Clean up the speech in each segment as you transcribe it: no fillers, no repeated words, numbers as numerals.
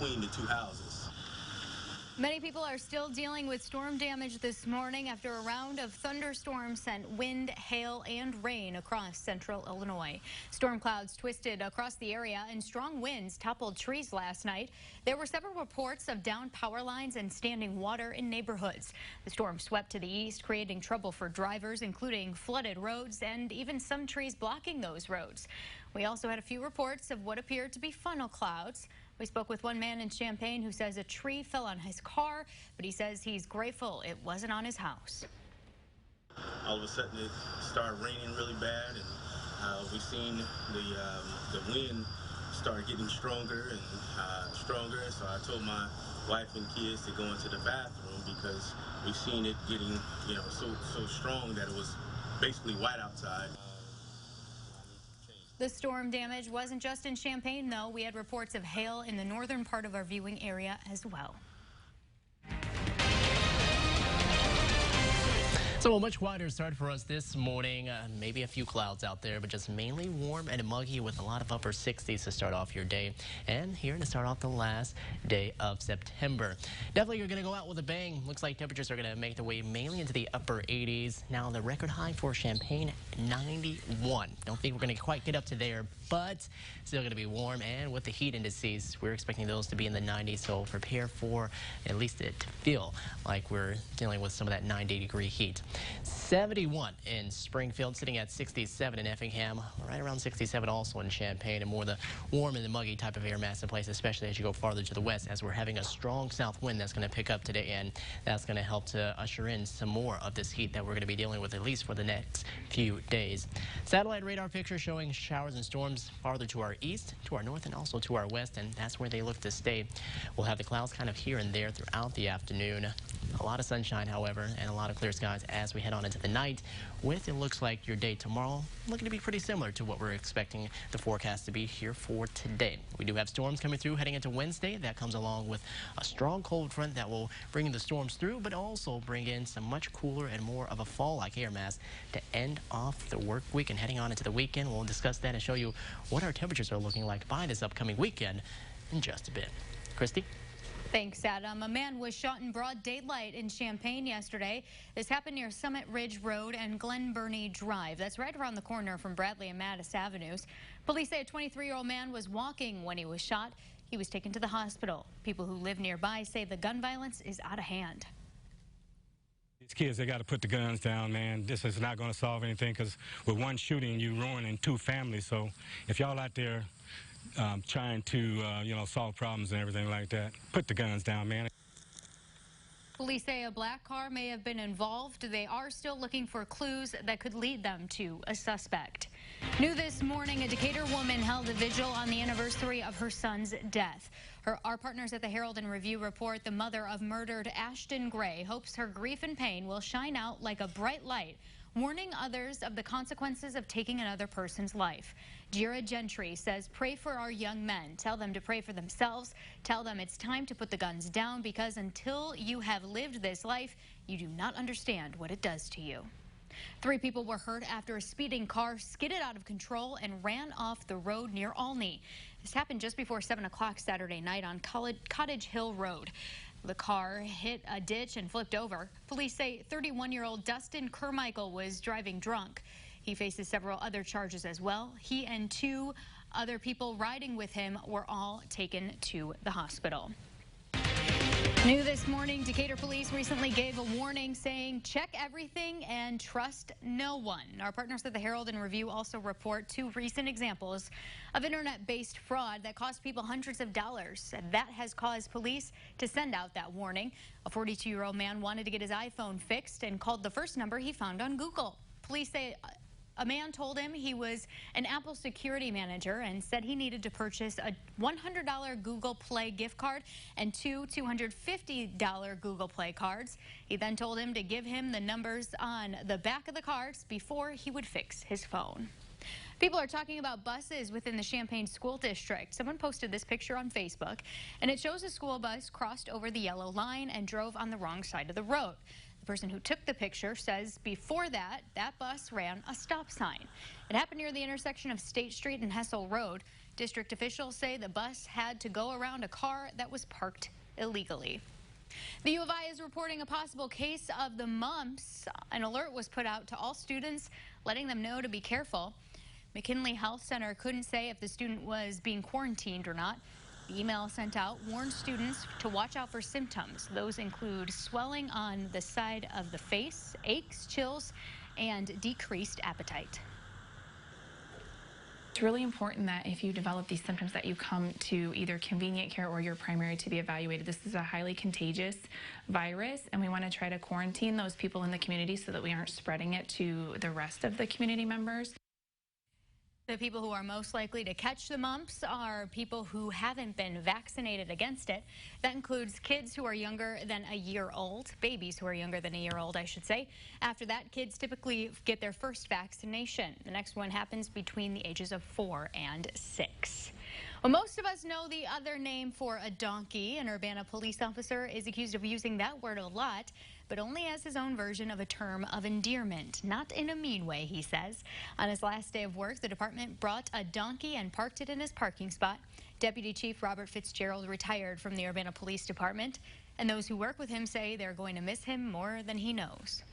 between the two houses. Many people are still dealing with storm damage this morning after a round of thunderstorms sent wind, hail, and rain across central Illinois. Storm clouds twisted across the area and strong winds toppled trees last night. There were several reports of downed power lines and standing water in neighborhoods. The storm swept to the east, creating trouble for drivers, including flooded roads and even some trees blocking those roads. We also had a few reports of what appeared to be funnel clouds. We spoke with one man in Champaign who says a tree fell on his car, but he says he's grateful it wasn't on his house. All of a sudden it started raining really bad, and we seen the wind start getting stronger and stronger. So I told my wife and kids to go into the bathroom because we seen it getting, so strong that it was basically white outside. The storm damage wasn't just in Champaign, though. We had reports of hail in the northern part of our viewing area as well. So a much quieter start for us this morning. Maybe a few clouds out there, but just mainly warm and muggy with a lot of upper 60s to start off your day. And here to start off the last day of September. Definitely you're going to go out with a bang. Looks like temperatures are going to make their way mainly into the upper 80s. Now the record high for Champaign, 91. Don't think we're going to quite get up to there, but still going to be warm. And with the heat indices, we're expecting those to be in the 90s. So prepare for at least it to feel like we're dealing with some of that 90-degree heat. 71 in Springfield, sitting at 67 in Effingham, right around 67 also in Champaign, and more the warm and the muggy type of air mass in place, especially as you go farther to the west, as we're having a strong south wind that's going to pick up today, and that's going to help to usher in some more of this heat that we're going to be dealing with at least for the next few days. Satellite radar picture showing showers and storms farther to our east, to our north, and also to our west, and that's where they look to stay. We'll have the clouds kind of here and there throughout the afternoon. A lot of sunshine, however, and a lot of clear skies as we head on into the night, with it looks like your day tomorrow looking to be pretty similar to what we're expecting the forecast to be here for today. We do have storms coming through heading into Wednesday. That comes along with a strong cold front that will bring the storms through, but also bring in some much cooler and more of a fall-like air mass to end off the work week. And heading on into the weekend, we'll discuss that and show you what our temperatures are looking like by this upcoming weekend in just a bit. Christy? Thanks, Adam. A man was shot in broad daylight in Champaign yesterday. This happened near Summit Ridge Road and Glen Burnie Drive. That's right around the corner from Bradley and Mattis Avenues. Police say a 23-year-old man was walking when he was shot. He was taken to the hospital. People who live nearby say the gun violence is out of hand. These kids, they got to put the guns down, man. This is not going to solve anything, because with one shooting, you ruining two families. So if y'all out there trying to, solve problems and everything like that, put the guns down, man. Police say a black car may have been involved. They are still looking for clues that could lead them to a suspect. New this morning, a Decatur woman held a vigil on the anniversary of her son's death. Our partners at the Herald and Review report the mother of murdered Ashton Gray hopes her grief and pain will shine out like a bright light, warning others of the consequences of taking another person's life. Jira Gentry says, pray for our young men. Tell them to pray for themselves. Tell them it's time to put the guns down, because until you have lived this life, you do not understand what it does to you. 3 people were hurt after a speeding car skidded out of control and ran off the road near Olney. This happened just before 7 o'clock Saturday night on Cottage Hill Road. The car hit a ditch and flipped over. Police say 31-year-old Dustin Kermichael was driving drunk. He faces several other charges as well. He and 2 other people riding with him were all taken to the hospital. New this morning, Decatur police recently gave a warning saying check everything and trust no one. Our partners at the Herald and Review also report 2 recent examples of internet-based fraud that cost people hundreds of dollars. That has caused police to send out that warning. A 42-year-old man wanted to get his iPhone fixed and called the first number he found on Google. Police say a man told him he was an Apple security manager and said he needed to purchase a $100 Google Play gift card and 2 $250 Google Play cards. He then told him to give him the numbers on the back of the cards before he would fix his phone. People are talking about buses within the Champaign School District. Someone posted this picture on Facebook, and it shows a school bus crossed over the yellow line and drove on the wrong side of the road. The person who took the picture says before that bus ran a stop sign. It happened near the intersection of State Street and Hessel Road. District officials say the bus had to go around a car that was parked illegally. The U of I is reporting a possible case of the mumps. An alert was put out to all students, letting them know to be careful. McKinley Health Center couldn't say if the student was being quarantined or not. The email sent out warned students to watch out for symptoms. Those include swelling on the side of the face, aches, chills, and decreased appetite. It's really important that if you develop these symptoms that you come to either convenient care or your primary to be evaluated. This is a highly contagious virus, and we want to try to quarantine those people in the community so that we aren't spreading it to the rest of the community members. The people who are most likely to catch the mumps are people who haven't been vaccinated against it. That includes kids who are younger than a year old, babies who are younger than a year old, I should say. After that, kids typically get their first vaccination. The next one happens between the ages of 4 and 6. Well, most of us know the other name for a donkey. An Urbana police officer is accused of using that word a lot, but only as his own version of a term of endearment. Not in a mean way, he says. On his last day of work, the department brought a donkey and parked it in his parking spot. Deputy Chief Robert Fitzgerald retired from the Urbana Police Department, and those who work with him say they're going to miss him more than he knows.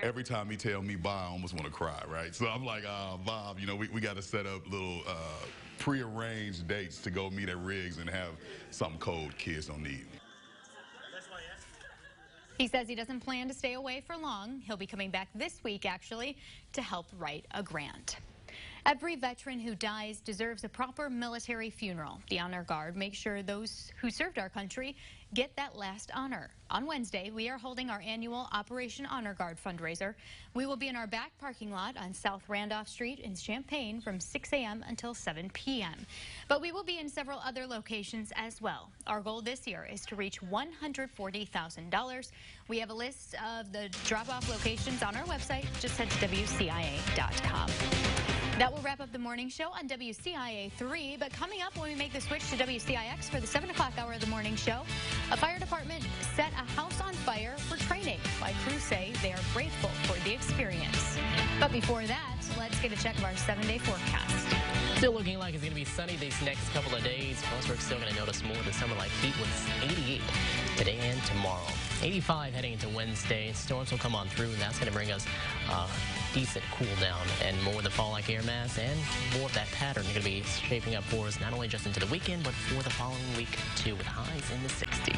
Every time he tell me bye, I almost want to cry, right? So I'm like, Bob, you know, we got to set up little prearranged dates to go meet at Riggs and have something cold kids don't need. He says he doesn't plan to stay away for long. He'll be coming back this week, actually, to help write a grant. Every veteran who dies deserves a proper military funeral. The Honor Guard makes sure those who served our country get that last honor. On Wednesday, we are holding our annual Operation Honor Guard fundraiser. We will be in our back parking lot on South Randolph Street in Champaign from 6 a.m. until 7 p.m. But we will be in several other locations as well. Our goal this year is to reach $140,000. We have a list of the drop-off locations on our website. Just head to WCIA.com. That will wrap up the morning show on WCIA 3, but coming up when we make the switch to WCIX for the 7 o'clock hour of the morning show, a fire department set a house on fire for training. Why crews say they are grateful for the experience. But before that, let's get a check of our 7-day forecast. Still looking like it's going to be sunny these next couple of days. Plus, we're still going to notice more of the summer-like heat with 88 today and tomorrow. 85 heading into Wednesday. Storms will come on through, and that's going to bring us decent cool down and more of the fall-like air mass and more of that pattern going to be shaping up for us not only just into the weekend, but for the following week too, with highs in the 60s.